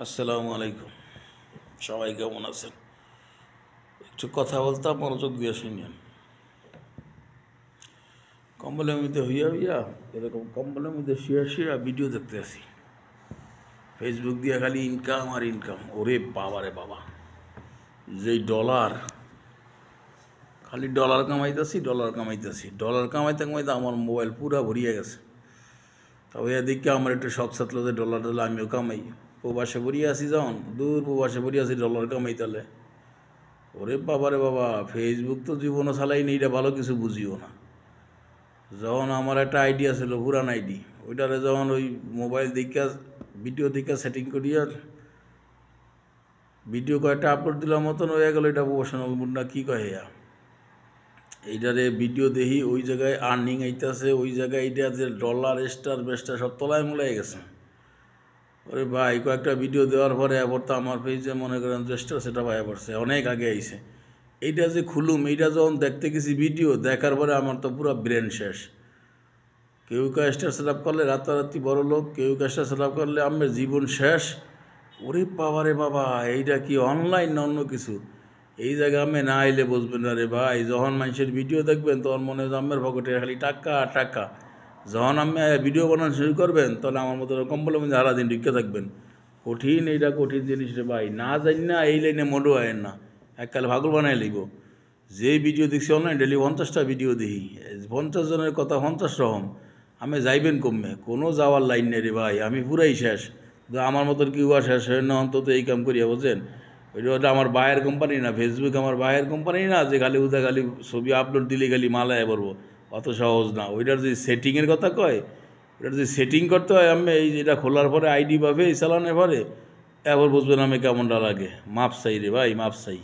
আসসালামু আলাইকুম। সবাই কেমন আছেন? একটু কথা বলতাম, মনোযোগ দিয়ে শুনিয়েন। কম্বলের মধ্যে হইয়া হইয়া এরকম কম্বলের মধ্যে শুয়া শুয়া ভিডিও দেখতে আসি। ফেসবুক দিয়ে খালি ইনকাম আর ইনকাম। ওরে বাবা রে বাবা, যেই ডলার, খালি ডলার কামাইতেছি ডলার কামাইতে কামাইতে আমার মোবাইল পুরা ভরিয়ে গেছে। তবে এদিকে আমার একটু শখ থাকলো যে ডলার টলার আমিও কামাই। প্রবাসে ভরিয়ে আসি, যখন দূর প্রবাসে ভরিয়ে আসি ডলার কামাই, তাহলে ওরে বাবা রে বাবা, ফেসবুক তো জীবনও চালাই নি, এটা ভালো কিছু বুঝিও না। যখন আমার একটা আইডিয়া ছিল, পুরান আইডি, ওইটারে যখন ওই মোবাইল দেখা ভিডিও দেখা সেটিং করিয়া ভিডিও কয়েকটা আপলোড দিলাম মতন হয়ে গেল। এটা প্রফেশনাল মুড না কী কহে, এইটারে ভিডিও দেখি, ওই জায়গায় আর্নিং আইতেছে, ওই জায়গায় এইটা যে ডলার স্টার বেস্টার সব তলায় মোলাই গেছে। ওরে ভাই, কয়েকটা ভিডিও দেওয়ার পরে এবার তো আমার পেজে মনে করেন স্টার সেটা ভাই পড়ছে, অনেক আগে আইছে। এইটা যে খুলুম, এইটা যখন দেখতে গেছি ভিডিও দেখার পরে আমার তো পুরো ব্রেন শেষ। কেউ স্টার সেট আপ করলে রাতারাতি বড় লোক, কেউ স্টার সেট আপ করলে আমার জীবন শেষ। ওরে বাবা রে বাবা, এইটা কি অনলাইন না অন্য কিছু? এই জায়গায় আমি না আইলে বুঝবেন না রে ভাই। যখন মানুষের ভিডিও দেখবেন তখন মনে হয় আমার পকেটে খালি টাকা টাকা। যখন আমি ভিডিও বানানো শুরু করবেন তখন আমার মতো কম্বলের মধ্যে সারাদিন ঢুকে থাকবেন। কঠিন, এইটা কঠিন জিনিস রে ভাই। না জানি না এই লাইনে মোটেও আয়েন না, এককাল ভাগল বানাই লিব। যে ভিডিও দেখছি অনলাইন, ডেলি 50টা ভিডিও দেখি, 50 জনের কথা 50 রকম। আমি যাইবেন কমবে, কোনো যাওয়ার লাইন নেই রে ভাই। আমি পুরাই শেষ। আমার মতন কি উয়া শেষ হয় না অন্তত এই কাম করিয়া, বুঝছেন? ওইটা আমার বায়ের কোম্পানি না, ফেসবুক আমার বায়ের কোম্পানি না যে খালি উদা খালি ছবি আপলোড দিলে খালি মালায় পড়বো। অত সহজ না। ওইটার যে সেটিংয়ের কথা কয়, ওইটার যে সেটিং করতে হয়, আমি এই যেটা খোলার পরে আইডি পাবে এই চালানোর পরে এবার বুঝবেন আমি কেমনটা লাগে। মাপ চাই রে ভাই, মাপ চাই।